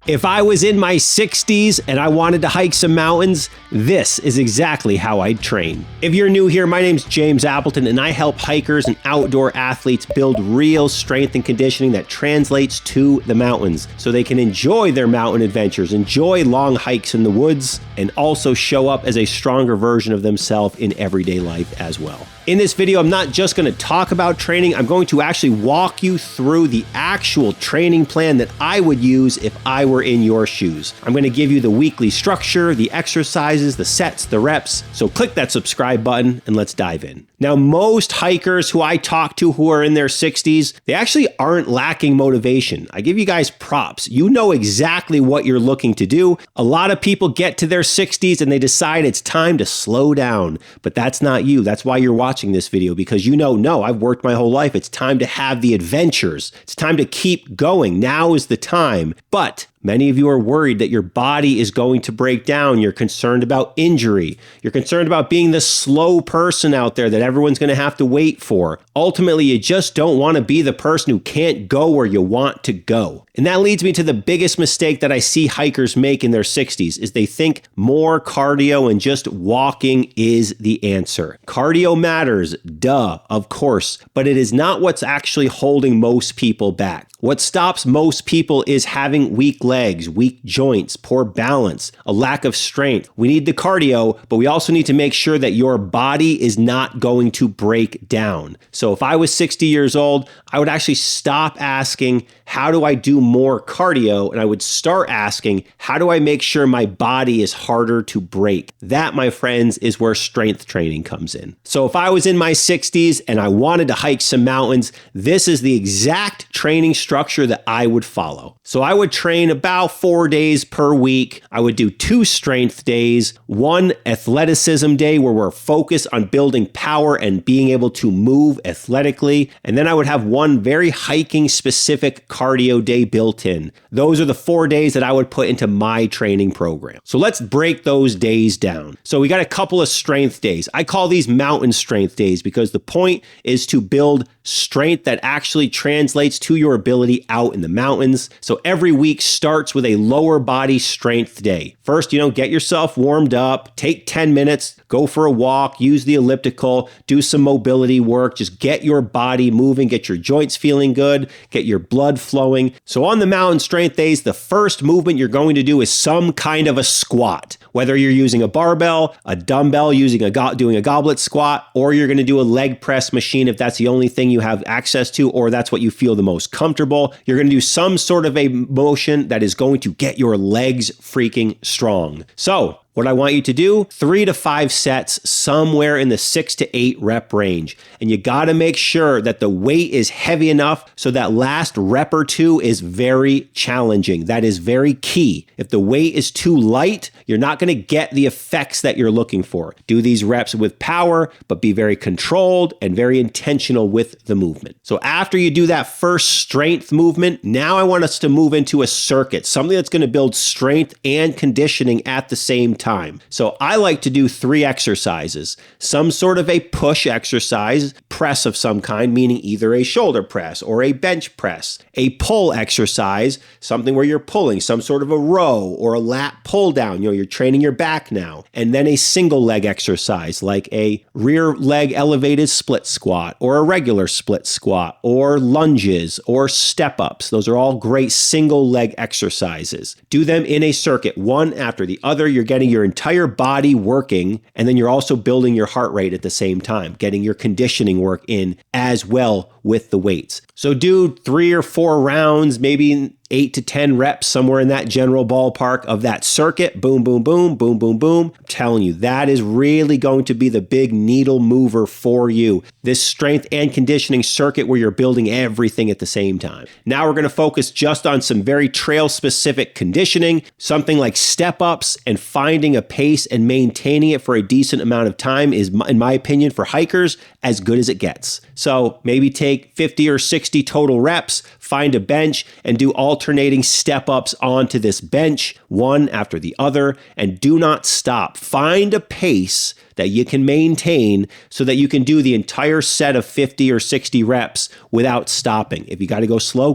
If I was in my 60s and I wanted to hike some mountains, this is exactly how I'd train. If you're new here, my name's James Appleton and I help hikers and outdoor athletes build real strength and conditioning that translates to the mountains so they can enjoy their mountain adventures, enjoy long hikes in the woods, and also show up as a stronger version of themselves in everyday life as well. In this video, I'm not just going to talk about training, I'm going to actually walk you through the actual training plan that I would use if I were in your shoes. I'm going to give you the weekly structure, the exercises, the sets, the reps. So click that subscribe button and let's dive in. Now, most hikers who I talk to who are in their 60s, they actually aren't lacking motivation. I give you guys props. You know exactly what you're looking to do. A lot of people get to their 60s and they decide it's time to slow down, but that's not you. That's why you're watching this video, because you know, no, I've worked my whole life. It's time to have the adventures. It's time to keep going. Now is the time. But many of you are worried that your body is going to break down. You're concerned about injury. You're concerned about being the slow person out there that everyone's going to have to wait for. Ultimately, you just don't want to be the person who can't go where you want to go. And that leads me to the biggest mistake that I see hikers make in their 60s is they think more cardio and just walking is the answer. Cardio matters, duh, of course, but it is not what's actually holding most people back. What stops most people is having weak legs, weak joints, poor balance, a lack of strength. We need the cardio, but we also need to make sure that your body is not going to break down. So if I was 60 years old, I would actually stop asking, how do I do more cardio? And I would start asking, how do I make sure my body is harder to break? That, my friends, is where strength training comes in. So if I was in my 60s and I wanted to hike some mountains, this is the exact training structure that I would follow. So I would train about 4 days per week. I would do 2 strength days, 1 athleticism day where we're focused on building power and being able to move athletically. And then I would have 1 very hiking specific cardio day built in. Those are the 4 days that I would put into my training program. So let's break those days down. So we got a couple of strength days. I call these mountain strength days because the point is to build strength that actually translates to your ability out in the mountains. So every week starts with a lower body strength day. First, get yourself warmed up, take 10 minutes, go for a walk, use the elliptical, do some mobility work, just get your body moving, get your joints feeling good, get your blood flowing. So on the mountain strength days, the first movement you're going to do is some kind of a squat. Whether you're using a barbell, a dumbbell, doing a goblet squat, or you're going to do a leg press machine if that's the only thing you have access to, or that's what you feel the most comfortable. You're going to do some sort of a motion that is going to get your legs freaking strong. So what I want you to do, 3 to 5 sets somewhere in the 6 to 8 rep range. And you got to make sure that the weight is heavy enough so that last rep or 2 is very challenging. That is very key. If the weight is too light, you're not going to get the effects that you're looking for. Do these reps with power, but be very controlled and very intentional with the movement. So after you do that first strength movement, now I want us to move into a circuit, something that's going to build strength and conditioning at the same time. So I like to do 3 exercises, some sort of a push exercise, press of some kind, meaning either a shoulder press or a bench press, a pull exercise, something where you're pulling, some sort of a row or a lat pull down, you're training your back now, and then a single leg exercise like a rear leg elevated split squat or a regular split squat or lunges or step ups. Those are all great single leg exercises. Do them in a circuit, one after the other. You're getting your entire body working, and then you're also building your heart rate at the same time, getting your conditioning work in as well with the weights. So do 3 or 4 rounds, maybe 8 to 10 reps, somewhere in that general ballpark of that circuit. Boom, boom, boom, boom, boom, boom. I'm telling you, that is really going to be the big needle mover for you. This strength and conditioning circuit where you're building everything at the same time. Now we're going to focus just on some very trail specific conditioning, something like step ups, and finding a pace and maintaining it for a decent amount of time is, in my opinion, for hikers, as good as it gets. So maybe take 50 or 60 total reps, find a bench, and do all alternating step-ups onto this bench, one after the other, and do not stop. Find a pace that you can maintain so that you can do the entire set of 50 or 60 reps without stopping. If you got to go slow,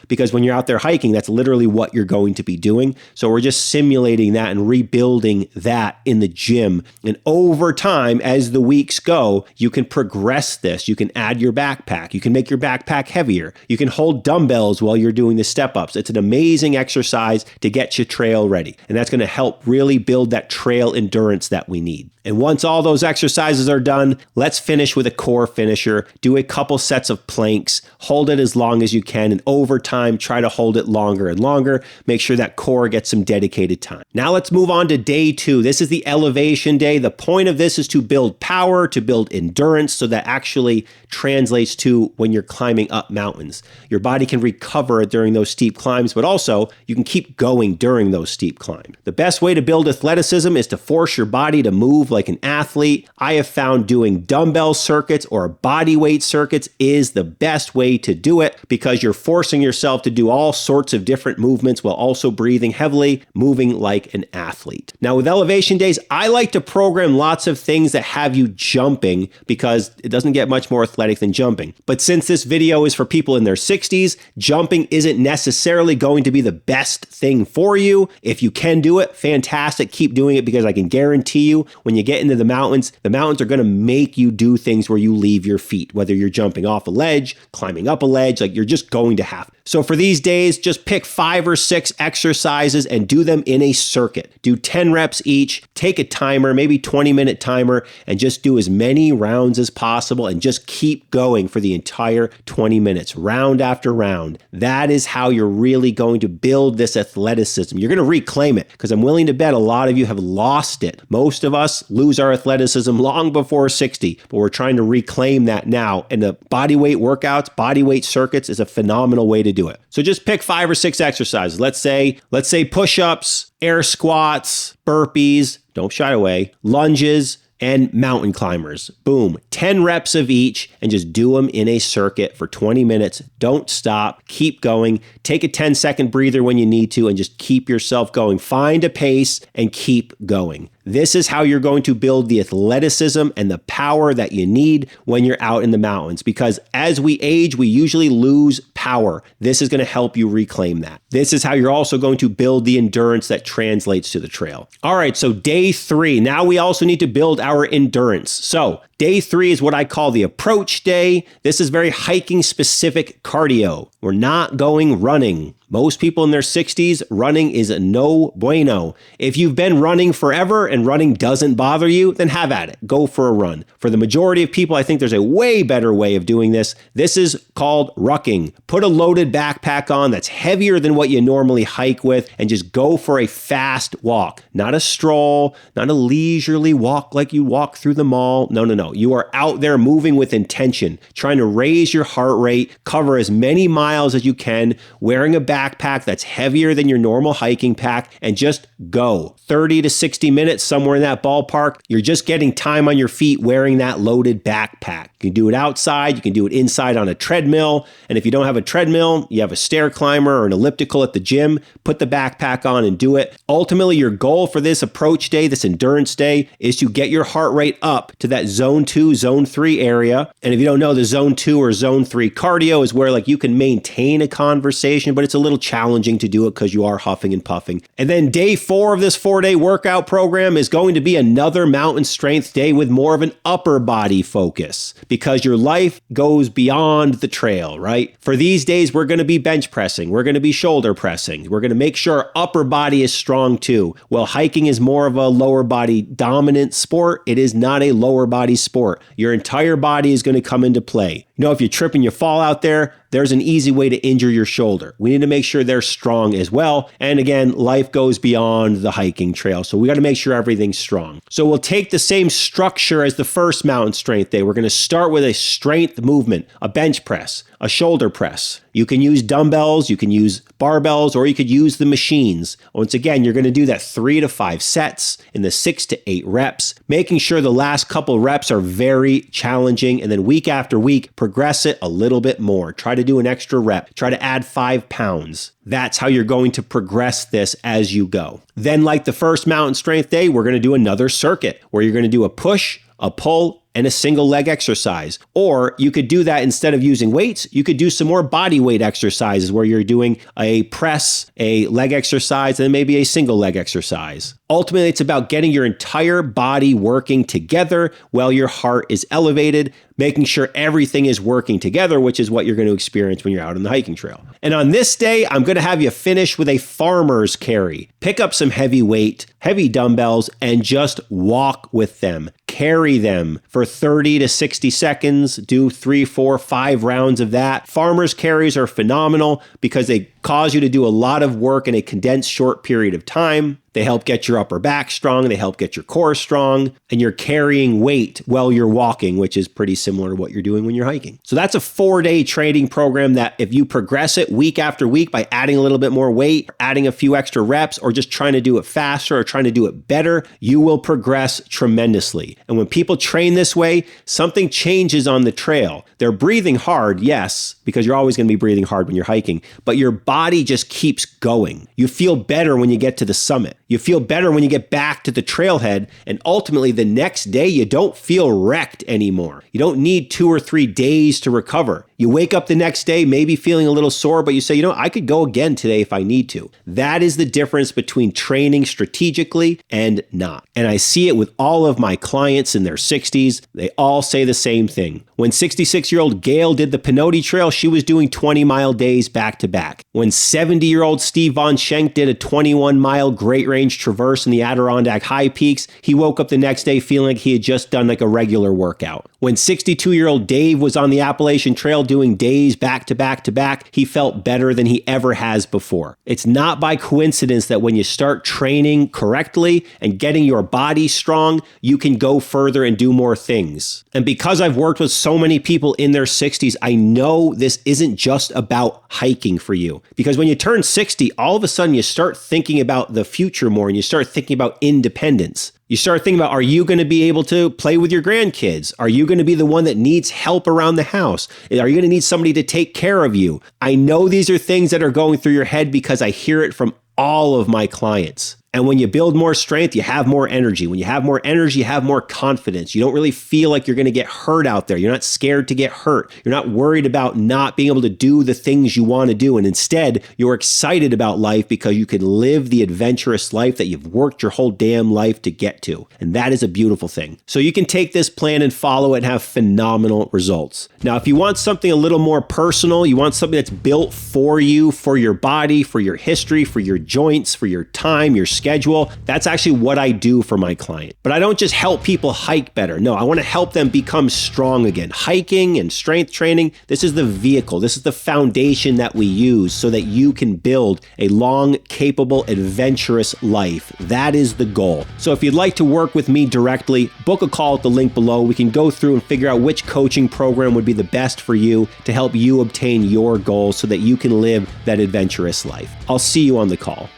because when you're out there hiking, that's literally what you're going to be doing. So we're just simulating that and rebuilding that in the gym. And over time, as the weeks go, you can progress this. You can add your backpack. You can make your backpack heavier. You can hold dumbbells while you're doing the step-ups. It's an amazing exercise to get you trail ready. And that's going to help really build that trail endurance that we need. And once all those exercises are done, let's finish with a core finisher. Do a couple sets of planks, hold it as long as you can, and over time, try to hold it longer and longer. Make sure that core gets some dedicated time. Now let's move on to day 2. This is the elevation day. The point of this is to build power, to build endurance, so that actually translates to when you're climbing up mountains. Your body can recover during those steep climbs, but also you can keep going during those steep climbs. The best way to build athleticism is to force your body to move like an athlete. I have found doing dumbbell circuits or body weight circuits is the best way to do it because you're forcing yourself to do all sorts of different movements while also breathing heavily, moving like an athlete. Now with elevation days, I like to program lots of things that have you jumping because it doesn't get much more athletic than jumping. But since this video is for people in their 60s, jumping isn't necessarily going to be the best thing for you. If you can do it, fantastic. Keep doing it because I can guarantee you when you get into the mountains are going to make you do things where you leave your feet, whether you're jumping off a ledge, climbing up a ledge, like you're just going to have. So for these days, just pick 5 or 6 exercises and do them in a circuit. Do 10 reps each, take a timer, maybe 20-minute timer, and just do as many rounds as possible and just keep going for the entire 20 minutes, round after round. That is how you're really going to build this athleticism. You're going to reclaim it because I'm willing to bet a lot of you have lost it. Most of us lose our athleticism long before 60, but we're trying to reclaim that now. And the body weight workouts, body weight circuits is a phenomenal way to do it. So just pick 5 or 6 exercises. Let's say push-ups, air squats, burpees, don't shy away, lunges, and mountain climbers. Boom. 10 reps of each and just do them in a circuit for 20 minutes. Don't stop. Keep going. Take a 10-second breather when you need to and just keep yourself going. Find a pace and keep going. This is how you're going to build the athleticism and the power that you need when you're out in the mountains because as we age, we usually lose power. This is going to help you reclaim that. This is how you're also going to build the endurance that translates to the trail. All right, so day 3. Now we also need to build our endurance. So day 3 is what I call the approach day. This is very hiking specific cardio. We're not going running. Most people in their 60s, running is a no bueno. If you've been running forever and running doesn't bother you, then have at it. Go for a run. For the majority of people, I think there's a way better way of doing this. This is called rucking. Put a loaded backpack on that's heavier than what you normally hike with and just go for a fast walk. Not a stroll, not a leisurely walk like you walk through the mall. No. You are out there moving with intention, trying to raise your heart rate, cover as many miles as you can, wearing a backpack that's heavier than your normal hiking pack, and just go. 30 to 60 minutes, somewhere in that ballpark. You're just getting time on your feet wearing that loaded backpack. You can do it outside, you can do it inside on a treadmill, and if you don't have a treadmill, you have a stair climber or an elliptical at the gym, put the backpack on and do it. Ultimately, your goal for this approach day, this endurance day, is to get your heart rate up to that zone 2, zone 3 area. And if you don't know, the zone 2 or zone 3 cardio is where like you can maintain a conversation, but it's a little challenging to do it because you are huffing and puffing. And then day 4 of this 4-day workout program is going to be another mountain strength day with more of an upper body focus because your life goes beyond the trail, right? For these days, we're going to be bench pressing. We're going to be shoulder pressing. We're going to make sure our upper body is strong too. Well, hiking is more of a lower body dominant sport. It is not a lower body sport. Your entire body is going to come into play. You know, if you trip and you fall out there, there's an easy way to injure your shoulder. We need to make sure they're strong as well. And again, life goes beyond the hiking trail. So we got to make sure everything's strong. So we'll take the same structure as the first mountain strength day. We're going to start with a strength movement, a bench press, a shoulder press. You can use dumbbells, you can use barbells, or you could use the machines. Once again, you're going to do that 3 to 5 sets in the 6 to 8 reps, making sure the last couple reps are very challenging. And then week after week, progress it a little bit more. Try to do an extra rep. Try to add 5 pounds. That's how you're going to progress this as you go. Then, like the first mountain strength day, we're going to do another circuit where you're going to do a push, a pull, and a single leg exercise. Or you could do that instead of using weights, you could do some more body weight exercises where you're doing a press, a leg exercise, and maybe a single leg exercise. Ultimately, it's about getting your entire body working together while your heart is elevated, making sure everything is working together, which is what you're going to experience when you're out on the hiking trail. And on this day, I'm going to have you finish with a farmer's carry. Pick up some heavy weight, heavy dumbbells, and just walk with them. Carry them for 30 to 60 seconds. Do 3, 4, 5 rounds of that. Farmer's carries are phenomenal because they cause you to do a lot of work in a condensed short period of time. They help get your upper back strong. They help get your core strong. And you're carrying weight while you're walking, which is pretty similar to what you're doing when you're hiking. So that's a 4-day training program that if you progress it week after week by adding a little bit more weight, adding a few extra reps, or just trying to do it faster or trying to do it better, you will progress tremendously. And when people train this way, something changes on the trail. They're breathing hard, yes, because you're always going to be breathing hard when you're hiking, but your body just keeps going. You feel better when you get to the summit. You feel better when you get back to the trailhead, and ultimately the next day you don't feel wrecked anymore. You don't need 2 or 3 days to recover. You wake up the next day maybe feeling a little sore, but you say, I could go again today if I need to. That is the difference between training strategically and not. And I see it with all of my clients in their 60s. They all say the same thing. When 66-year-old Gail did the Pinotti Trail, she was doing 20-mile days back to back. When 70-year-old Steve Von Schenk did a 21-mile Great Range Traverse in the Adirondack High Peaks, he woke up the next day feeling like he had just done like a regular workout. When 62-year-old Dave was on the Appalachian Trail doing days back to back to back, he felt better than he ever has before. It's not by coincidence that when you start training correctly and getting your body strong, you can go further and do more things. And because I've worked with so many people in their 60s, I know this isn't just about hiking for you. Because when you turn 60, all of a sudden you start thinking about the future more and you start thinking about independence. You start thinking about, are you going to be able to play with your grandkids? Are you going to be the one that needs help around the house? Are you going to need somebody to take care of you? I know these are things that are going through your head because I hear it from all of my clients. And when you build more strength, you have more energy. When you have more energy, you have more confidence. You don't really feel like you're going to get hurt out there. You're not scared to get hurt. You're not worried about not being able to do the things you want to do. And instead, you're excited about life because you can live the adventurous life that you've worked your whole damn life to get to. And that is a beautiful thing. So you can take this plan and follow it and have phenomenal results. Now, if you want something a little more personal, you want something that's built for you, for your body, for your history, for your joints, for your time, your schedule, that's actually what I do for my client. But I don't just help people hike better. No, I want to help them become strong again. Hiking and strength training, this is the vehicle. This is the foundation that we use so that you can build a long, capable, adventurous life. That is the goal. So if you'd like to work with me directly, book a call at the link below. We can go through and figure out which coaching program would be the best for you to help you obtain your goals so that you can live that adventurous life. I'll see you on the call.